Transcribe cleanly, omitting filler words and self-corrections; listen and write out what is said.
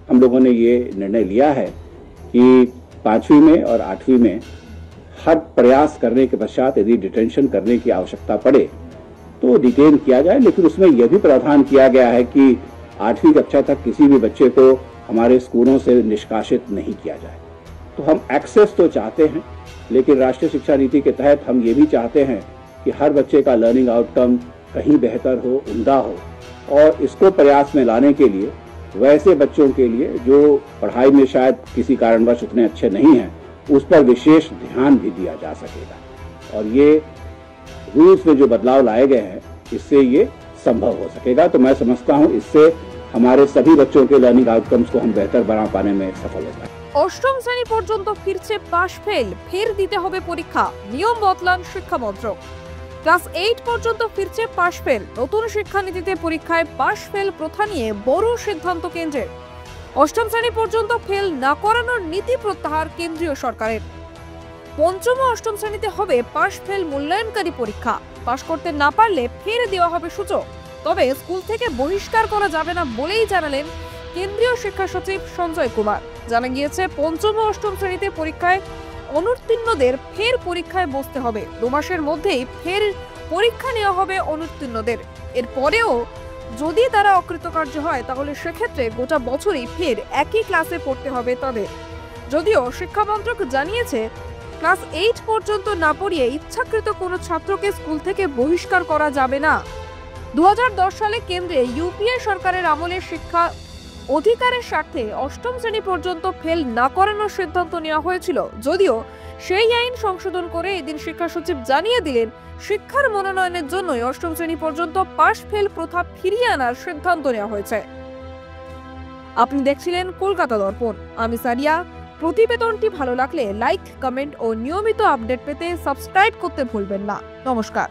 हम लोगों ने ये निर्णय लिया है कि 5वीं में और 8वीं में हर प्रयास करने के पश्चात यदि डिटेंशन करने की आवश्यकता पड़े तो डिटेन किया जाए, लेकिन उसमें यह भी प्रावधान किया गया है कि 8वीं कक्षा तक किसी भी बच्चे को हमारे स्कूलों से निष्कासित नहीं किया जाए। तो हम एक्सेस तो चाहते हैं, लेकिन राष्ट्रीय शिक्षा नीति के तहत हम ये भी चाहते हैं कि हर बच्चे का लर्निंग आउटकम कहीं बेहतर हो, उम्दा हो, और इसको प्रयास में लाने के लिए वैसे बच्चों के लिए जो पढ़ाई में शायद किसी कारणवश उतने अच्छे नहीं हैं, उस पर विशेष ध्यान भी दिया जा सकेगा। और ये रूल्स में जो बदलाव लाए गए हैं, इससे ये संभव हो सकेगा। तो मैं समझता हूँ इससे हमारे सभी बच्चों के लर्निंग आउटकम्स को हम बेहतर बना पाने में सफल हो पाएंगे। অষ্টম শ্রেণী পর্যন্ত ফিরছে পাশ ফেল, ফের দিতে হবে পরীক্ষা, নিয়ম বদলান শিক্ষা মন্ত্রক। ক্লাস 8 পর্যন্ত ফিরছে পাশ ফেল, নতুন শিক্ষানীতিতে পরীক্ষায় পাশ ফেল প্রথা নিয়ে বড় সিদ্ধান্ত কেন্দ্রের। অষ্টম শ্রেণী পর্যন্ত ফেল না করানোর নীতি প্রত্যাহার কেন্দ্রীয় সরকারের। পঞ্চম ও অষ্টম শ্রেণীতে হবে পাশ ফেল মূল্যায়নকারী পরীক্ষা, পাশ করতে না পারলে ফের দেওয়া হবে সূচক, তবে স্কুল থেকে বহিষ্কার করা যাবে না বলেই জানালেন কেন্দ্রীয় শিক্ষা সচিব সঞ্জয় কুমার। জানা গিয়েছে পঞ্চম ও অষ্টম শ্রেণীতে পরীক্ষায় অনুত্তীর্ণদের ফের পরীক্ষায় বসতে হবে, 2 মাসের মধ্যেই ফের পরীক্ষা নেওয়া হবে অনুত্তীর্ণদের। এরপরেও যদি তারা অকৃতকার্য হয় তাহলে সেক্ষেত্রে গোটা বছরই ফের একই ক্লাসে পড়তে হবে তাদের। যদিও শিক্ষা মন্ত্রক জানিয়েছে ক্লাস 8 পর্যন্ত না পড়িয়ে ইচ্ছাকৃত কোনো ছাত্রকে স্কুল থেকে বহিষ্কার করা যাবে না। 2010 সালে কেন্দ্রে ইউপিএ সরকারের আমলে শিক্ষা অধিকারের স্বার্থে অষ্টম শ্রেণী পর্যন্ত ফেল না করানোর সিদ্ধান্ত নেওয়া হয়েছিল। যদিও সেই আইন সংশোধন করে এদিন শিক্ষা সচিব জানিয়ে দিলেন শিক্ষার মনোনয়নের জন্যই অষ্টম শ্রেণী পর্যন্ত পাশ ফেল প্রথা ফিরিয়ে আনার সিদ্ধান্ত নেওয়া হয়েছে। আপনি দেখছিলেন কলকাতা দর্পণ, আমি সারিয়া। প্রতিবেদনটি ভালো লাগলে লাইক, কমেন্ট ও নিয়মিত আপডেট পেতে সাবস্ক্রাইব করতে ভুলবেন না। নমস্কার।